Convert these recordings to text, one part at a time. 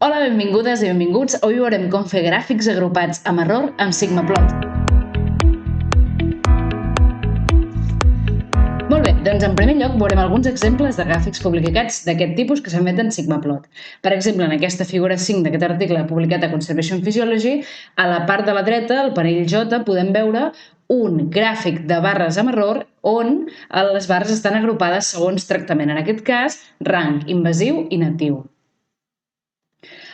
Hola, benvingudes i benvinguts. Avui veurem com fer gràfics agrupats amb error amb Sigmaplot. Molt bé, doncs en primer lloc veurem alguns exemples de gràfics publicats d'aquest tipus que s'emet en Sigmaplot. Per exemple, en aquesta figura 5 d'aquest article publicat a Conservation Physiology, a la part de la dreta, al panell J, podem veure un gràfic de barres amb error on les barres estan agrupades segons tractament. En aquest cas, rang, invasiu i natiu.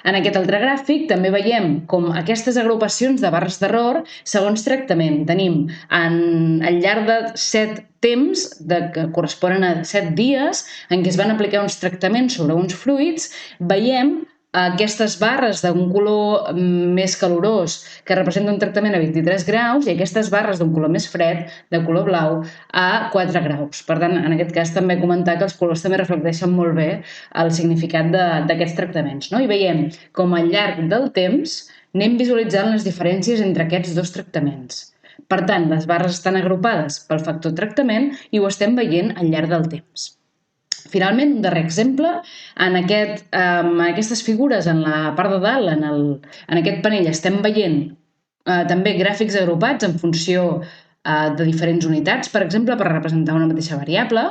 En aquest altre gràfic també veiem com aquestes agrupacions de barres d'error segons tractament. Tenim al llarg de 7 temps que corresponen a 7 dies en què es van aplicar uns tractaments sobre uns fruits, veiem aquestes barres d'un color més calorós que representa un tractament a 23 graus i aquestes barres d'un color més fred, de color blau, a 4 graus. Per tant, en aquest cas també comentar que els colors també reflecteixen molt bé el significat d'aquests tractaments. I veiem com al llarg del temps anem visualitzant les diferències entre aquests dos tractaments. Per tant, les barres estan agrupades pel factor tractament i ho estem veient al llarg del temps. Finalment, un darrer exemple, en aquestes figures, en la part de dalt, en aquest panell, estem veient també gràfics agrupats en funció de diferents unitats, per exemple, per representar una mateixa variable.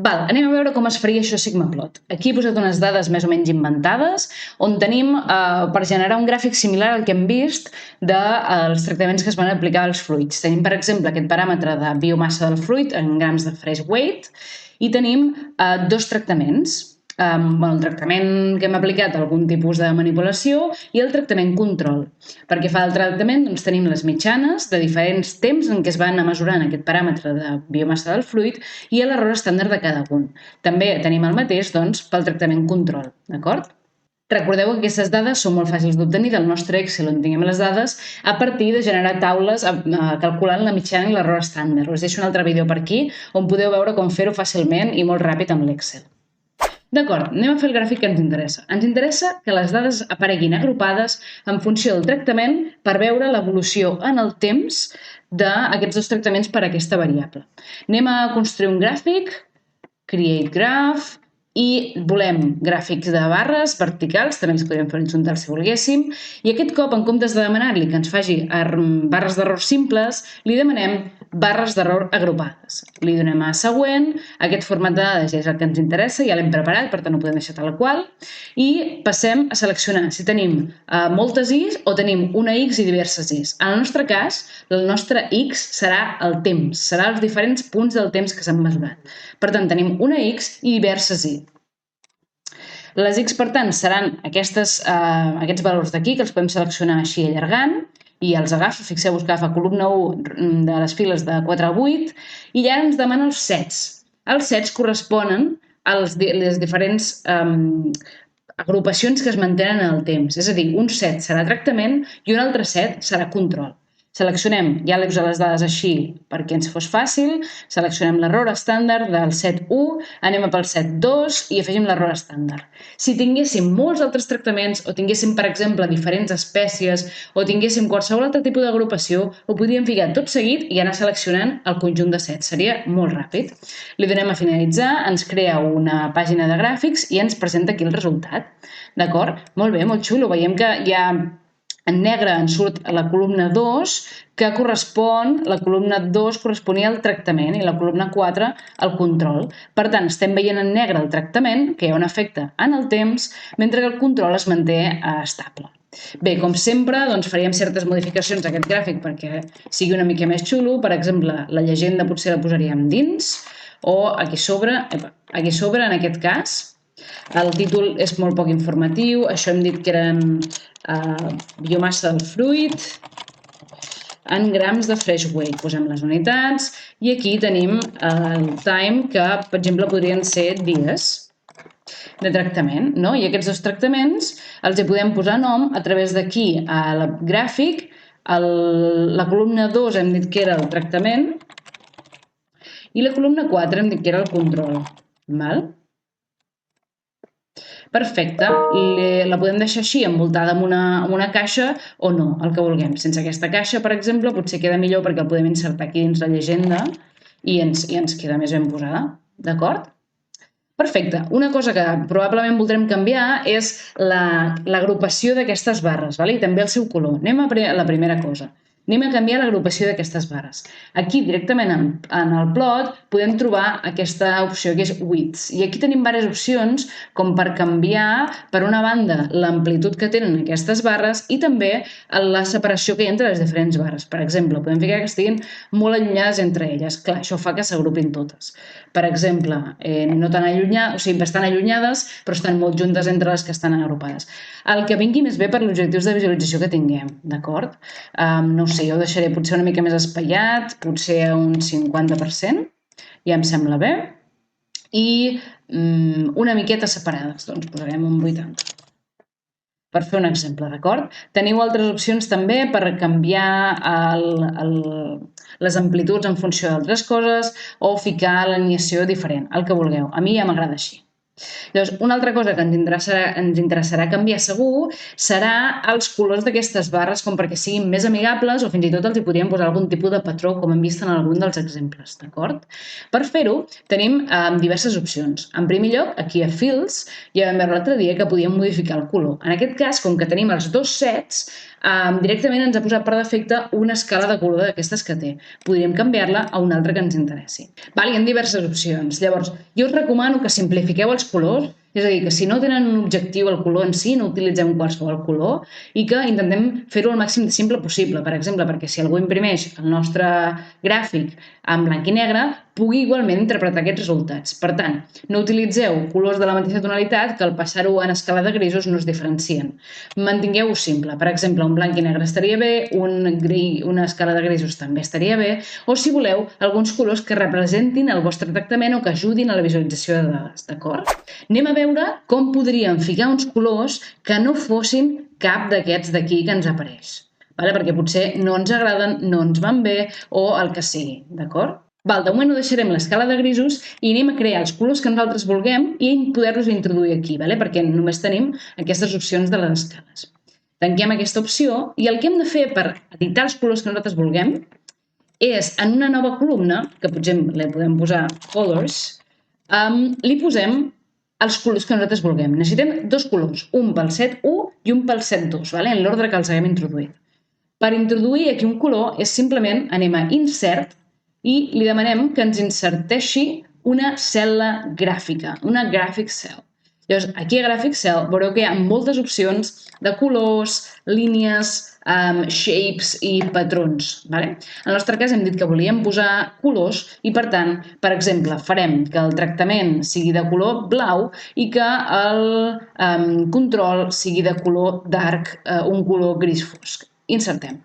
Anem a veure com es faria això a Sigmaplot. Aquí he posat unes dades més o menys inventades, on tenim per generar un gràfic similar al que hem vist dels tractaments que es van aplicar als fruits. Tenim, per exemple, aquest paràmetre de biomassa del fruit en grams de fresh weight, i tenim dos tractaments. El tractament que hem aplicat algun tipus de manipulació i el tractament control. Perquè fa el tractament tenim les mitjanes de diferents temps en què es van mesurant aquest paràmetre de biomassa del fruit i l'error estàndard de cada un. També tenim el mateix pel tractament control, d'acord? Recordeu que aquestes dades són molt fàcils d'obtenir del nostre Excel on tinguem les dades a partir de generar taules calculant la mitjana i l'error estàndard. Us deixo un altre vídeo per aquí on podeu veure com fer-ho fàcilment i molt ràpid amb l'Excel. D'acord, anem a fer el gràfic que ens interessa. Ens interessa que les dades apareguin agrupades en funció del tractament per veure l'evolució en el temps d'aquests dos tractaments per a aquesta variable. Anem a construir un gràfic, Create Graph, i volem gràfics de barres verticals, també els podríem fer horitzontals si volguéssim, i aquest cop, en comptes de demanar-li que ens faci barres d'error simples, li demanem barres d'error agrupades. Li donem a següent, aquest format de dades ja és el que ens interessa, ja l'hem preparat, per tant ho podem deixar tal qual, i passem a seleccionar si tenim moltes Is o tenim una X i diverses Is. En el nostre cas, el nostre X serà el temps, serà els diferents punts del temps que s'han mesurat. Per tant, tenim una X i diverses Y. Les X, per tant, seran aquests valors d'aquí, que els podem seleccionar així allargant, i els agafa, fixeu-vos que agafa columna 1 de les files de 4 a 8, i ara ens demana els sets. Els sets corresponen a les diferents agrupacions que es mantenen en el temps. És a dir, un set serà tractament i un altre set serà control. Seleccionem, ja l'he posat les dades així perquè ens fos fàcil, seleccionem l'error estàndard del set 1, anem pel set 2 i afegim l'error estàndard. Si tinguéssim molts altres tractaments o tinguéssim, per exemple, diferents espècies o tinguéssim qualsevol altre tipus d'agrupació, ho podríem ficar tot seguit i anar seleccionant el conjunt de sets. Seria molt ràpid. Li donem a finalitzar, ens crea una pàgina de gràfics i ens presenta aquí el resultat. D'acord? Molt bé, molt xulo. Veiem que hi ha en negre ens surt la columna 2, que la columna 2 corresponia al tractament i la columna 4 al control. Per tant, estem veient en negre el tractament, que hi ha un efecte en el temps, mentre que el control es manté estable. Bé, com sempre, faríem certes modificacions a aquest gràfic perquè sigui una mica més xulo. Per exemple, la llegenda potser la posaríem dins, o aquí sobre, en aquest cas. El títol és molt poc informatiu, això hem dit que eren biomassa del fruit en grams de fresh weight. Posem les unitats i aquí tenim el time, que per exemple podrien ser dies de tractament, i aquests dos tractaments els hi podem posar nom a través d'aquí al gràfic. La columna 2 hem dit que era el tractament i la columna 4 hem dit que era el control. Perfecte, la podem deixar així, envoltada amb una caixa o no, el que vulguem. Sense aquesta caixa, per exemple, potser queda millor perquè el podem insertar aquí dins la llegenda i ens queda més ben posada, d'acord? Perfecte. Una cosa que probablement voldrem canviar és l'agrupació d'aquestes barres, i també el seu color. Anem a la primera cosa. Anem a canviar l'agrupació d'aquestes barres. Aquí, directament en el plot, podem trobar aquesta opció que és Widths. I aquí tenim diverses opcions com per canviar, per una banda, l'amplitud que tenen aquestes barres i també la separació que hi ha entre les diferents barres. Per exemple, podem ficar que estiguin molt allunyades entre elles. Clar, això fa que s'agrupin totes. Per exemple, no tan allunyades, o sigui, bastant allunyades, però estan molt juntes entre les que estan agrupades. El que vingui més bé per els objectius de visualització que tinguem, d'acord? No ho sé, jo ho deixaré potser una mica més espaiat, potser a un 50%, ja em sembla bé, i una miqueta separades, doncs posarem un 80%. Per fer un exemple, d'acord? Teniu altres opcions també per canviar les amplituds en funció d'altres coses o ficar l'alineació diferent, el que vulgueu. A mi ja m'agrada així. Llavors, una altra cosa que ens interessarà canviar segur serà els colors d'aquestes barres com perquè siguin més amigables o fins i tot els hi podríem posar algun tipus de patró com hem vist en algun dels exemples, d'acord? Per fer-ho tenim diverses opcions. En primer lloc, aquí a Fields ja vam veure l'altre dia que podíem modificar el color. En aquest cas, com que tenim els dos sets, directament ens ha posat per defecte una escala de color d'aquestes que té. Podríem canviar-la a una altra que ens interessi. Hi ha diverses opcions. Llavors, jo us recomano que simplifiqueu els colors, és a dir, que si no tenen un objectiu el color en si, no utilitzem qualsevol color i que intentem fer-ho el màxim de simple possible. Per exemple, perquè si algú imprimeix el nostre gràfic en blanc i negre, pugui igualment interpretar aquests resultats. Per tant, no utilitzeu colors de la mateixa tonalitat que al passar-ho en escala de grisos no es diferencien. Mantingueu-ho simple. Per exemple, un blanc i negre estaria bé, una escala de grisos també estaria bé, o si voleu, alguns colors que representin el vostre tractament o que ajudin a la visualització de dades, d'acord? Anem a veure com podríem ficar uns colors que no fossin cap d'aquests d'aquí que ens apareix. Perquè potser no ens agraden, no ens van bé o el que sigui, d'acord? De moment ho deixarem l'escala de grisos i anem a crear els colors que nosaltres vulguem i poder-los introduir aquí, perquè només tenim aquestes opcions de les escales. Tanquem aquesta opció i el que hem de fer per editar els colors que nosaltres vulguem és en una nova columna, que potser li podem posar Colors, li posem els colors que nosaltres vulguem. Necessitem dos colors, un pel set 1 i un pel set 2, en l'ordre que els haguem introduït. Per introduir aquí un color és simplement anem a Insert i li demanem que ens inserteixi una cel·la gràfica, una Graphic Cell. Llavors, aquí a Graphic Cell veureu que hi ha moltes opcions de colors, línies, shapes i patrons. En el nostre cas hem dit que volíem posar colors i, per tant, per exemple, farem que el tractament sigui de color blau i que el control sigui de color dark, un color gris fosc. Insertem.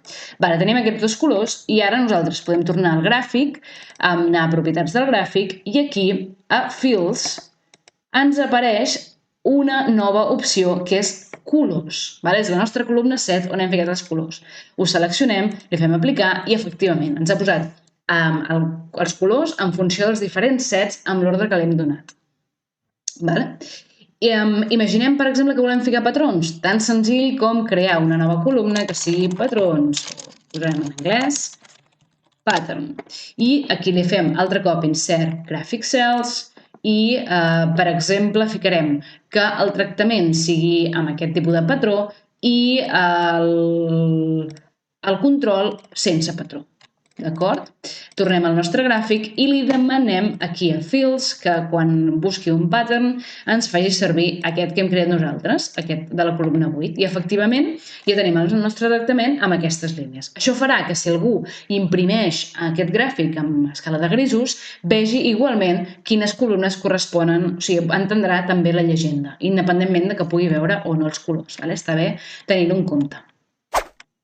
Tenim aquests dos colors i ara nosaltres podem tornar al gràfic, anar a propietats del gràfic i aquí a Fields ens apareix una nova opció que és colors. És la nostra columna 7 on hem ficat els colors. Ho seleccionem, li fem aplicar i efectivament ens ha posat els colors en funció dels diferents sets amb l'ordre que l'hem donat. Imaginem, per exemple, que volem ficar patrons. Tan senzill com crear una nova columna que sigui patrons. Posarem en anglès, pattern. I aquí li fem altre cop Insert Graphic Cells i, per exemple, ficarem que el tractament sigui amb aquest tipus de patró i el control sense patró. D'acord? Tornem al nostre gràfic i li demanem aquí a Fields que quan busqui un pattern ens faci servir aquest que hem creat nosaltres, aquest de la columna 8. I efectivament ja tenim el nostre tractament amb aquestes línies. Això farà que si algú imprimeix aquest gràfic amb escala de grisos, vegi igualment quines columnes corresponen, o sigui, entendrà també la llegenda, independentment de que pugui veure o no els colors. Està bé tenir-ho en compte.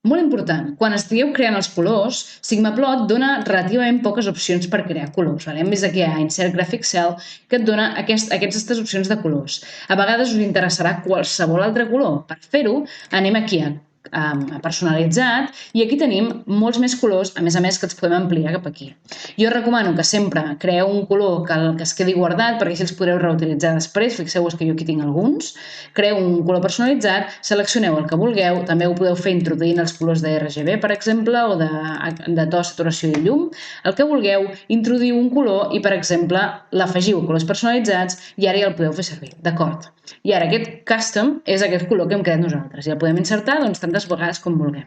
Molt important, quan estigueu creant els colors, Sigmaplot dona relativament poques opcions per crear colors. Hem vist aquí a Insert Graphic Cell que et dona aquestes opcions de colors. A vegades us interessarà qualsevol altre color. Per fer-ho, anem aquí a personalitzat, i aquí tenim molts més colors, a més que els podem ampliar cap aquí. Jo recomano que sempre creeu un color que es quedi guardat, perquè així els podreu reutilitzar després. Fixeu-vos que jo aquí tinc alguns. Creeu un color personalitzat, seleccioneu el que vulgueu, també ho podeu fer introduint els colors de RGB, per exemple, o de to, saturació i llum. El que vulgueu, introduïu un color i, per exemple, l'afegiu a colors personalitzats i ara ja el podeu fer servir, d'acord? I ara aquest custom és aquest color que hem creat nosaltres i el podem insertar tantes vegades com vulguem.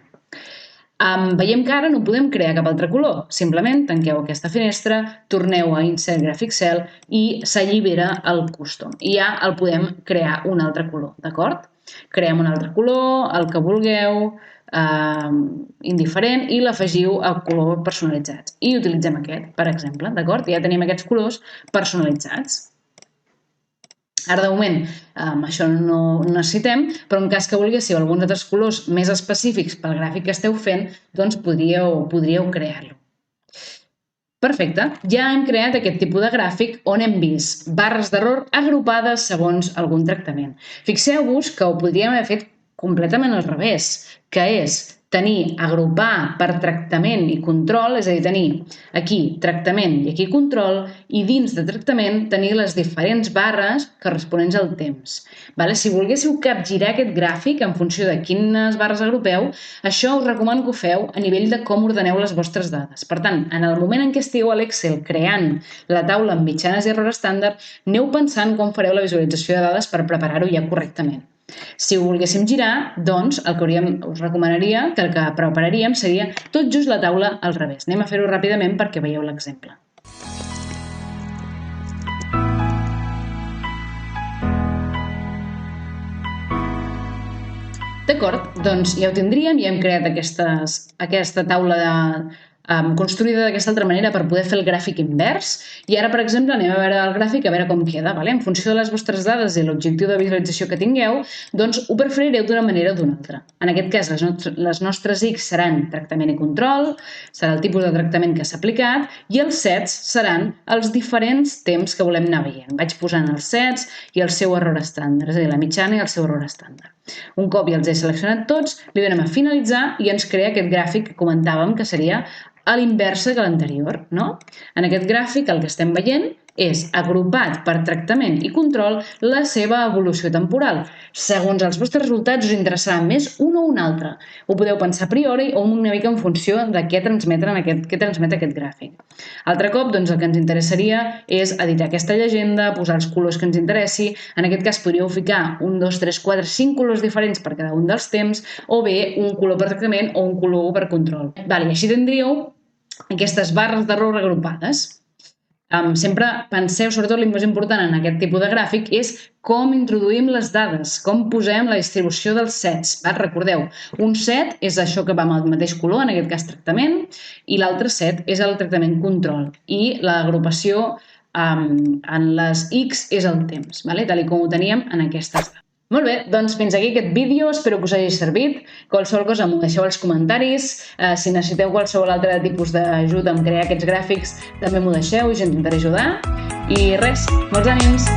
Veiem que ara no podem crear cap altre color. Simplement tanqueu aquesta finestra, torneu a Insert Graphic Cell i s'allibera el custom. I ja el podem crear un altre color, d'acord? Creem un altre color, el que vulgueu, indiferent, i l'afegiu a color personalitzats. I utilitzem aquest, per exemple, d'acord? Ja tenim aquests colors personalitzats. Ara, de moment, això no necessitem, però en cas que volguéssiu alguns altres colors més específics pel gràfic que esteu fent, doncs podríeu crear-lo. Perfecte, ja hem creat aquest tipus de gràfic on hem vist barres d'error agrupades segons algun tractament. Fixeu-vos que ho podríem haver fet completament al revés, que és tenir, agrupar per tractament i control, és a dir, tenir aquí tractament i aquí control, i dins de tractament tenir les diferents barres corresponents al temps. Si volguéssiu capgirar aquest gràfic en funció de quines barres agrupeu, això us recomano que ho feu a nivell de com ordeneu les vostres dades. Per tant, en el moment en què estigueu a l'Excel creant la taula amb mitjanes i error estàndard, aneu pensant com fareu la visualització de dades per preparar-ho ja correctament. Si ho volguéssim girar, doncs el que us recomanaria que el que prepararíem seria tot just la taula al revés. Anem a fer-ho ràpidament perquè veieu l'exemple. D'acord, doncs ja ho tindríem, ja hem creat aquesta taula construïda d'aquesta altra manera per poder fer el gràfic invers. I ara, per exemple, anem a veure el gràfic a veure com queda. En funció de les vostres dades i l'objectiu de visualització que tingueu, doncs ho preferireu d'una manera o d'una altra. En aquest cas, les nostres X seran tractament i control, serà el tipus de tractament que s'ha aplicat, i els sets seran els diferents temps que volem anar veient. Vaig posant els sets i el seu error estàndard, és a dir, la mitjana i el seu error estàndard. Un cop ja els he seleccionat tots, li donem a finalitzar i ens crea aquest gràfic que comentàvem que seria a l'inversa que l'anterior. En aquest gràfic el que estem veient és agrupat per tractament i control la seva evolució temporal. Segons els vostres resultats us interessarà més un o un altre. Ho podeu pensar a priori o una mica en funció de què transmet aquest gràfic. Altre cop, doncs, el que ens interessaria és editar aquesta llegenda, posar els colors que ens interessi. En aquest cas podríeu ficar 1, 2, 3, 4, 5 colors diferents per cada un dels temps, o bé un color per tractament o un color per control. I així tindríeu aquestes barres d'error agrupades. Sempre penseu, sobretot el més important en aquest tipus de gràfic és com introduïm les dades, com posem la distribució dels sets. Recordeu, un set és això que va amb el mateix color, en aquest cas tractament, i l'altre set és el tractament control. I l'agrupació en les X és el temps, tal com ho teníem en aquestes dades. Molt bé, doncs fins aquí aquest vídeo, espero que us hagi servit. Qualsevol cosa m'ho deixeu als comentaris, si necessiteu qualsevol altre tipus d'ajuda en crear aquests gràfics també m'ho deixeu i us intentaré ajudar. I res, molts ànims!